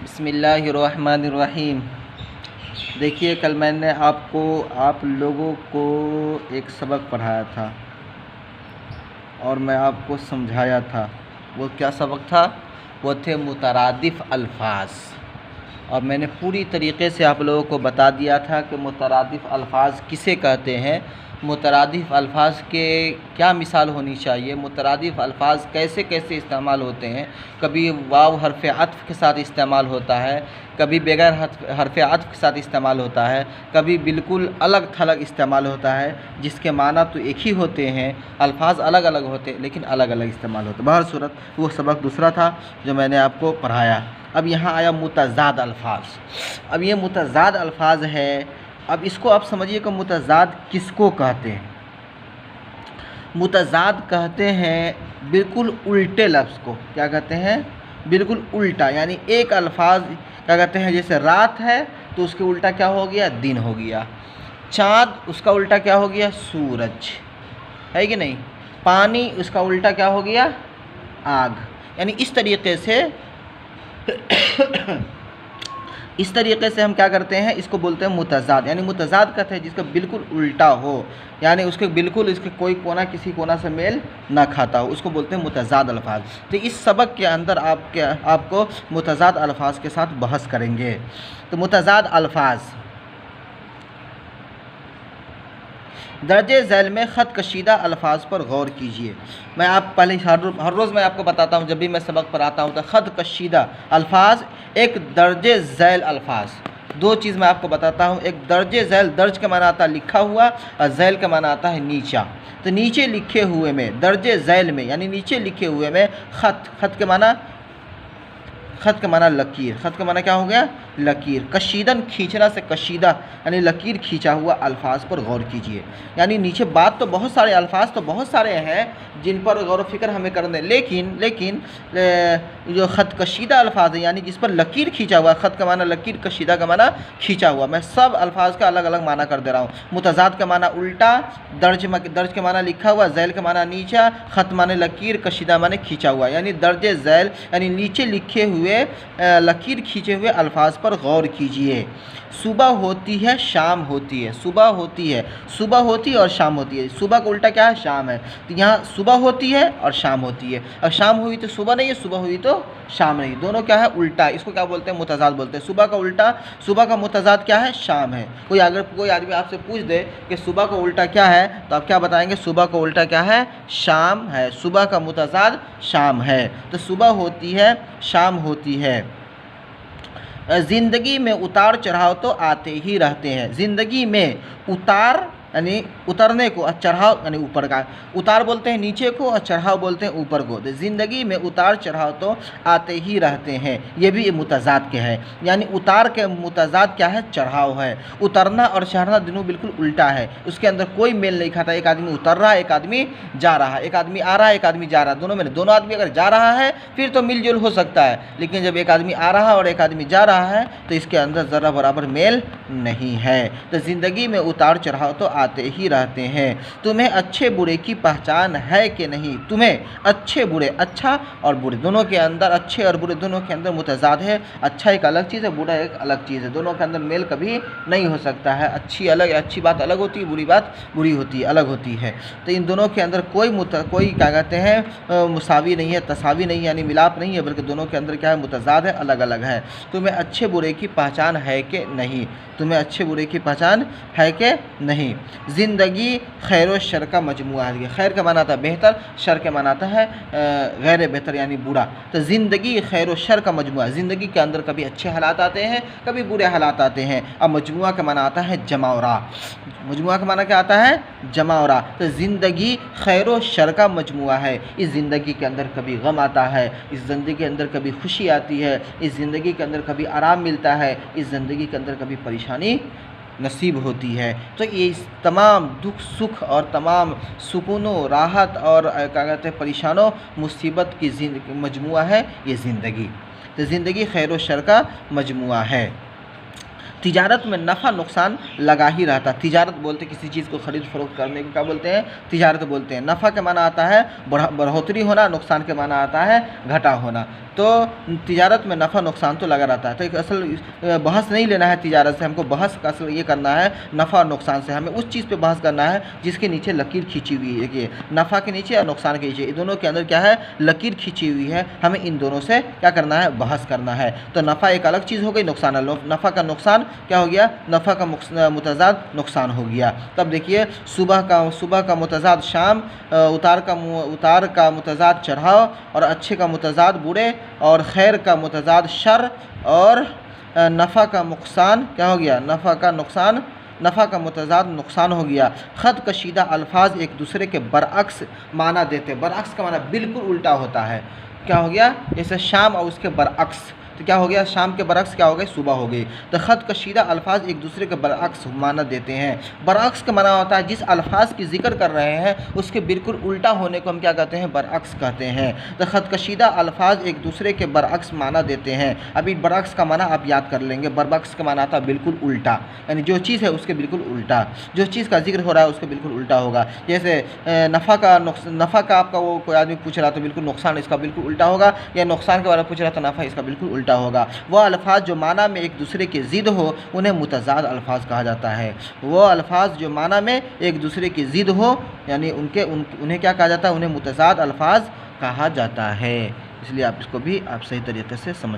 बिस्मिल्लाहिर्रहमानिर्रहीम। देखिए, कल मैंने आप लोगों को एक सबक पढ़ाया था और मैं आपको समझाया था। वो क्या सबक था? वो थे मुतरादिफ़ अल्फाज। और मैंने पूरी तरीक़े से आप लोगों को बता दिया था कि मुतरादिफ़ अल्फाज किसे कहते हैं, मुतरादिफ़ अल्फाज के क्या मिसाल होनी चाहिए, मुतरादिफ़ अल्फाज कैसे कैसे इस्तेमाल होते हैं। कभी वाव हर्फ़ अत्फ़ के साथ इस्तेमाल होता है, कभी बगैर हर्फ़ अत्फ़ के साथ इस्तेमाल होता है, कभी बिल्कुल अलग थलग इस्तेमाल होता है, जिसके माना तो एक ही होते हैं, अल्फाज अलग अलग होते हैं लेकिन अलग अलग इस्तेमाल होते हैं। बहर सूरत वो सबक दूसरा था जो मैंने आपको पढ़ाया। अब यहाँ आया मुतज़ाद अल्फाज। अब ये मुतज़ाद अल्फाज है। अब इसको आप समझिए कि मुतज़ाद किसको कहते हैं। मुतज़ाद कहते हैं बिल्कुल उल्टे लफ्ज़ को। क्या कहते हैं? बिल्कुल उल्टा। यानी एक अल्फाज क्या कहते हैं, जैसे रात है तो उसके उल्टा क्या हो गया? दिन हो गया। चाँद उसका उल्टा क्या हो गया? सूरज, है कि नहीं? पानी उसका उल्टा क्या हो गया? आग। यानी इस तरीक़े से हम क्या करते हैं, इसको बोलते हैं मुतज़ाद। यानी मुतज़ाद कहते हैं जिसका बिल्कुल उल्टा हो, यानी उसके बिल्कुल इसके कोई कोना किसी कोना से मेल ना खाता हो, उसको बोलते हैं मुतज़ाद अल्फाज। तो इस सबक के अंदर आपको मुतज़ाद अल्फाज के साथ बहस करेंगे। तो मुतज़ाद अल्फाज, दर्जे झैल में ख़त कशीदा अल्फाज पर गौर कीजिए। मैं आप पहले हर रोज़ मैं आपको बताता हूँ, जब भी मैं सबक पढ़ाता हूँ तो ख़त कशीदा अल्फाज, एक दर्जे झैल अल्फाज। दो चीज़ मैं आपको बताता हूँ। एक दर्जे झैल, दर्ज का माना आता है लिखा हुआ, और झैल का माना आता है नीचा। तो नीचे लिखे हुए में, दर्जे झैल में यानी नीचे लिखे हुए में ख़त के माना, ख़त का माना लकीर। ख़त का माना क्या हो गया? लकीर। कशीदन खींचना से कशीदा यानी लकीर खींचा हुआ अल्फाज पर गौर कीजिए। यानी नीचे बात तो बहुत सारे अल्फाज तो बहुत सारे हैं जिन पर गौर फ़िक्र हमें करने, लेकिन जो ख़त कशीदा अल्फाज है यानी जिस पर लकीर खींचा हुआ, ख़त का माना लकीर, कशीदा का माना खींचा हुआ, मैं सब अल्फाज का अलग अलग माना कर दे रहा हूँ। मुतज़ाद का माना उल्टा, दर्ज के माना लिखा हुआ, झैल का माना नीचा, ख़त माने लकीर, कशीदा माने खींचा हुआ। यानी दर्जे झैल यानी नीचे लिखे हुए लकीर खींचे हुए अल्फाज पर गौर कीजिए। सुबह होती है, शाम होती है। सुबह होती है और शाम होती है। सुबह का उल्टा क्या है? शाम है। तो यहाँ सुबह होती है और शाम होती है, और शाम हुई तो सुबह नहीं है, सुबह हुई तो शाम नहीं। दोनों क्या है? उल्टा। इसको क्या बोलते हैं? मुतज़ाद बोलते हैं। सुबह का उल्टा, सुबह का मुतज़ाद क्या है? शाम है। अगर कोई आदमी आपसे पूछ दे कि सुबह का उल्टा क्या है, तो आप क्या बताएंगे? सुबह का उल्टा क्या है? शाम है। सुबह का मुतज़ाद शाम है। तो सुबह होती है, शाम होती है। ज़िंदगी में उतार चढ़ाव तो आते ही रहते हैं। ज़िंदगी में उतार यानी उतरने को, और चढ़ाव यानी ऊपर का। उतार बोलते हैं नीचे को और चढ़ाव बोलते हैं ऊपर को। तो ज़िंदगी में उतार चढ़ाव तो आते ही रहते हैं, ये भी मुतज़ाद के हैं। यानी उतार के मुतज़ाद क्या है? चढ़ाव है। उतरना और चढ़ना दोनों बिल्कुल उल्टा है, उसके अंदर कोई मेल नहीं खाता। एक आदमी उतर रहा है, एक आदमी जा रहा है, एक आदमी आ रहा है, एक आदमी जा रहा है, दोनों आदमी अगर जा रहा है फिर तो मिलजुल हो सकता है, लेकिन जब एक आदमी आ रहा है और एक आदमी जा रहा है तो इसके अंदर ज़रा बराबर मेल नहीं है। तो ज़िंदगी में उतार चढ़ाव तो आते ही रहते हैं। तुम्हें अच्छे बुरे की पहचान है कि नहीं? तुम्हें अच्छे बुरे, अच्छा और बुरे दोनों के अंदर, अच्छे और बुरे दोनों के अंदर मुतज़ाद है। अच्छा एक अलग चीज़ है, बुरा एक अलग चीज़ है। दोनों के अंदर मेल कभी नहीं हो सकता है। अच्छी बात अलग होती है, बुरी बात बुरी होती है, अलग होती है। तो इन दोनों के अंदर कोई क्या कहते हैं, मुसावी नहीं है, तसावी नहीं है, यानी मिलाप नहीं है, बल्कि दोनों के अंदर क्या है? मुतज़ाद है, अलग अलग है। तुम्हें अच्छे बुरे की पहचान है कि नहीं? तुम्हें अच्छे बुरे की पहचान है कि नहीं? ज़िंदगी खैर व शर का मजमुआ है। खैर का माना आता है बेहतर, शर का माना आता है गैर बेहतर यानी बुरा। तो ज़िंदगी खैर व शर का मजमुआ। ज़िंदगी के अंदर कभी अच्छे हालात आते हैं, कभी बुरे हालात आते हैं। अब मजमुआ का माना आता है जमावरा। मजमुआ का माना क्या आता है? जमावरा। तो ज़िंदगी खैर व शर का मजमुआ है। इस ज़िंदगी के अंदर कभी गम आता है, इस ज़िंदगी के अंदर कभी खुशी आती है, इस ज़िंदगी के अंदर कभी आराम मिलता है, इस ज़िंदगी के अंदर कभी परेशानी नसीब होती है। तो ये तमाम दुख सुख और तमाम सुकूनों, राहत और क्या कहते हैं, परेशानों, मुसीबत की मजमुआ है ये ज़िंदगी। तो ज़िंदगी खैर व शर का मजमुआ है। तिजारत में नफ़ा नुकसान लगा ही रहता है। तिजारत बोलते किसी चीज़ को खरीद फरोख्त करने को क्या बोलते हैं? तिजारत बोलते हैं। नफ़ा के माना आता है बढ़ोतरी होना, नुकसान के माना आता है घटा होना। तो तिजारत में नफ़ा नुकसान तो लगा रहता है। तो एक असल बहस नहीं लेना है तिजारत से, हमको बहस का असल ये करना है नफ़ा और नुकसान से। हमें उस चीज़ पे बहस करना है जिसके नीचे लकीर खींची हुई है। देखिए नफ़ा के नीचे और नुकसान के नीचे, इन दोनों के अंदर क्या है? लकीर खींची हुई है। हमें इन दोनों से क्या करना है? बहस करना है। तो नफ़ा एक अलग चीज़ हो गई, नुकसान नफ़ा का नुकसान क्या हो गया? नफ़ा का मुतज़ाद नुकसान हो गया। तब देखिए सुबह का मुतज़ाद शाम, उतार का मुतज़ाद चढ़ाव, और अच्छे का मुतज़ाद बुरे, और खैर का मुतज़ाद शर, और नफ़ा का नुकसान क्या हो गया? नफ़ा का मुतज़ाद नुकसान हो गया। ख़त कशीदा अल्फाज एक दूसरे के बरअक्स माना देते। बरअक्स का माना बिल्कुल उल्टा होता है। क्या हो गया? जैसे शाम और उसके बरअक्स, तो क्या हो गया? शाम के बरअक्स क्या हो गई? सुबह हो गई। तो ख़त कशीदा अल्फाज एक दूसरे के बरअक्स माना देते हैं। बरअक्स का माना होता है जिस अल्फाज की ज़िक्र कर रहे हैं उसके बिल्कुल उल्टा होने को हम क्या कहते हैं? बरअक्स कहते हैं। तो ख़त कशीदा अल्फाज एक दूसरे के बरअक्स माना देते हैं। अभी बरअक्स का माना आप याद कर लेंगे। बरअक्स का माना आता है बिल्कुल उल्टा, यानी जो चीज़ है उसके बिल्कुल उल्टा, जो चीज़ का जिक्र हो रहा है उसके बिल्कुल उल्टा होगा। जैसे नफ़ा का आपका वो कोई आदमी पूछ रहा तो बिल्कुल नुकसान इसका बिल्कुल उल्टा होगा, या नुकसान के बारे में पूछ रहा तो नफ़ा इसका बिल्कुल उल्टा होगा। वह अल्फाज जो माना में एक दूसरे की ज़िद हो उन्हें मुतज़ाद अल्फाज कहा जाता है। वो अल्फाज जो माना में एक दूसरे की ज़िद हो, यानी उन्हें क्या कहा जाता है? उन्हें मुतज़ाद अल्फाज कहा जाता है। इसलिए आप इसको भी आप सही तरीके से समझ